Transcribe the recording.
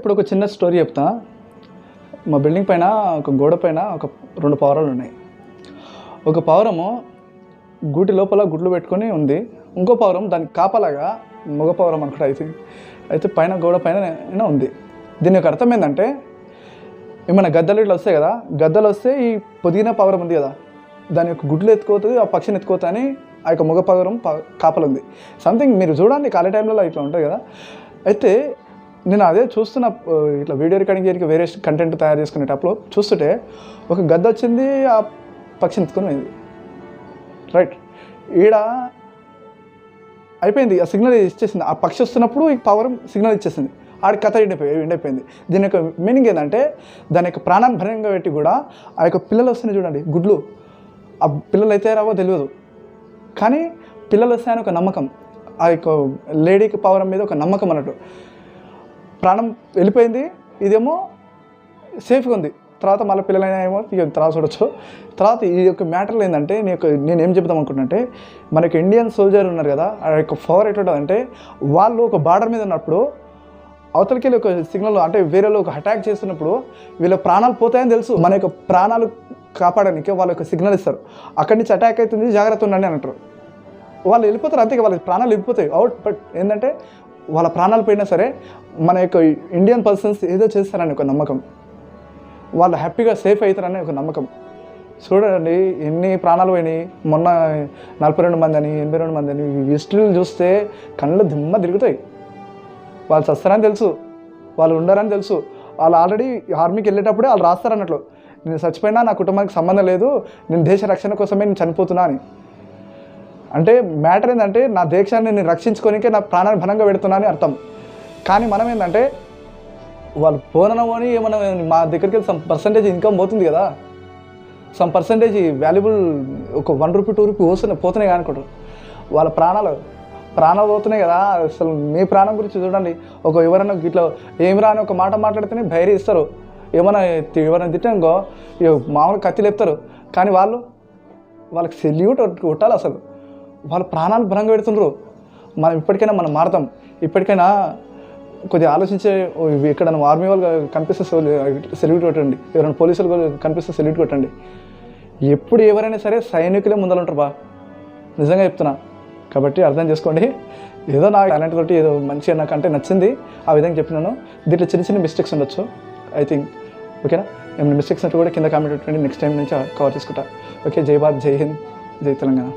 ఇప్పుడు ఒక చిన్న స్టోరీ చెప్తా. మా బిల్డింగ్ పైన ఒక గోడ పైన ఒక 2 పావురాలు ఉన్నాయి. ఒక పావురము గూటి లోపల గుడ్లు పెట్టుకొని ఉంది. ఇంకో పావురం దానికి కాపలాగా మగ పావురం అనుకుంటా అయితే పైన గోడ పైన ఉంది. దీని యొక్క అర్థం ఏంటంటే, ఏమైనా గద్దలు ఇట్లా వస్తాయి కదా, గద్దలు వస్తే ఈ పొదిగిన పావురం ఉంది కదా, దాని యొక్క గుడ్లు ఎత్తుకోతుంది, ఆ పక్షిని ఎత్తుకోతా అని ఆ యొక్క మగ పావురం కాపలు ఉంది. సంథింగ్ మీరు చూడండి, ఖాళీ టైంలో ఇట్లా ఉంటుంది కదా. అయితే నేను అదే చూస్తున్న, ఇట్లా వీడియో రికార్డింగ్ చేయడానికి వేరే కంటెంట్ తయారు చేసుకునేటప్పుడు చూస్తుంటే ఒక గద్ద వచ్చింది, ఆ పక్షిని ఎత్తుకొని పోయింది. రైట్, ఈడ అయిపోయింది, ఆ సిగ్నల్ ఇచ్చేసింది. ఆ పక్షి వస్తున్నప్పుడు ఈ పావురం సిగ్నల్ ఇచ్చేసింది, ఆడి కథ ఎండిపోయింది. దీని యొక్క మీనింగ్ ఏంటంటే, దాని యొక్క ప్రాణాన్ని భయంగా పెట్టి కూడా ఆ యొక్క పిల్లలు వస్తున్నాయి చూడండి, గుడ్లు, ఆ పిల్లలు అయితే రావో తెలియదు, కానీ పిల్లలు వస్తాయని ఒక నమ్మకం, ఆ యొక్క లేడీకి పావురం మీద ఒక నమ్మకం అన్నట్టు. ప్రాణం వెళ్ళిపోయింది, ఇదేమో సేఫ్గా ఉంది. తర్వాత మళ్ళీ పిల్లలైనా ఏమో ఇక తర్వాత చూడొచ్చు. తర్వాత ఈ యొక్క మ్యాటర్లు ఏంటంటే, నేను ఏం చెప్తాం అనుకుంటున్నానంటే, మనకి ఇండియన్ సోల్జర్ ఉన్నారు కదా, ఆ యొక్క పవర్ ఎట్లుంటుందంటే, వాళ్ళు ఒక బార్డర్ మీద ఉన్నప్పుడు అవతలికి వెళ్ళి ఒక సిగ్నల్, అంటే వేరేలో ఒక అటాక్ చేస్తున్నప్పుడు వీళ్ళ ప్రాణాలు పోతాయని తెలుసు, మన యొక్క ప్రాణాలు కాపాడడానికి వాళ్ళ యొక్క సిగ్నల్ ఇస్తారు. అక్కడి నుంచి అటాక్ అవుతుంది, జాగ్రత్త ఉండండి అని అంటారు. వాళ్ళు వెళ్ళిపోతారు, అంతే, వాళ్ళ ప్రాణాలు వెళ్ళిపోతాయి అవుట్. బట్ ఏంటంటే, వాళ్ళ ప్రాణాలు పోయినా సరే మన యొక్క ఇండియన్ పర్సన్స్ ఏదో చేస్తారని ఒక నమ్మకం, వాళ్ళు హ్యాపీగా సేఫ్ అవుతారని ఒక నమ్మకం. చూడండి ఎన్ని ప్రాణాలు పోయినాయి. మొన్న 42 మంది అని, 82 మంది అని లిస్టులు చూస్తే కళ్ళు దిమ్మ తిరుగుతాయి. వాళ్ళు చస్తారని తెలుసు, వాళ్ళు ఉండరని తెలుసు. వాళ్ళు ఆల్రెడీ ఆర్మీకి వెళ్ళేటప్పుడే వాళ్ళు రాస్తారన్నట్లు, నేను చచ్చిపోయినా నా కుటుంబానికి సంబంధం లేదు, నేను దేశ రక్షణ కోసమే నేను చనిపోతున్నా అని. అంటే మ్యాటర్ ఏంటంటే, నా దేశాన్ని నేను రక్షించుకోనికే నా ప్రాణాన్ని బలంగా పెడుతున్నా అని అర్థం. కానీ మనం ఏంటంటే, వాళ్ళు పోనని ఏమన్నా మా దగ్గరికి వెళ్ళి సమ్ పర్సంటేజ్ ఇన్కమ్ పోతుంది కదా, సమ్ పర్సంటేజ్ వాల్యుబుల్ ఒక 1 రూపీ 2 రూపీ పోతున్నాయి అనుకుంటారు. వాళ్ళ ప్రాణాలు పోతున్నాయి కదా. అసలు మీ ప్రాణం గురించి చూడండి, ఎవరైనా ఇట్లా ఏమి రాని ఒక మాట మాట్లాడితేనే భైరీ ఇస్తారు, ఎవరైనా తిట్టానుకో మామూలు కత్తి లేపుతారు. కానీ వాళ్ళకి సెల్యూట్ కొట్టాలి. అసలు వాళ్ళ ప్రాణాలు బలంగా పెడుతుండ్రు. మనం ఇప్పటికైనా మారుతాం. ఇప్పటికైనా కొద్దిగా ఆలోచించే, ఇక్కడ ఆర్మీ వాళ్ళు కనిపిస్తే సెల్యూట్ కొట్టండి, ఎవరైనా పోలీసులు కనిపిస్తే సెల్యూట్ కొట్టండి. ఎప్పుడు ఎవరైనా సరే సైనికులే ముందలుంటారు బా, నిజంగా చెప్తున్నా. కాబట్టి అర్థం చేసుకోండి. ఏదో నా టాలెంట్ తోటి ఏదో మంచిగా నాకంటే నచ్చింది, ఆ విధంగా చెప్పినాను. దీంట్లో చిన్న మిస్టేక్స్ ఉండొచ్చు, ఐ థింక్. ఓకేనా, ఏమైనా మిస్టేక్స్ అంటే కూడా కింద కామెంట్ పెట్టండి, నెక్స్ట్ టైం నుంచి కవర్ చేసుకుంటా. ఓకే, జై భారత్, జై హింద్, జై తెలంగాణ.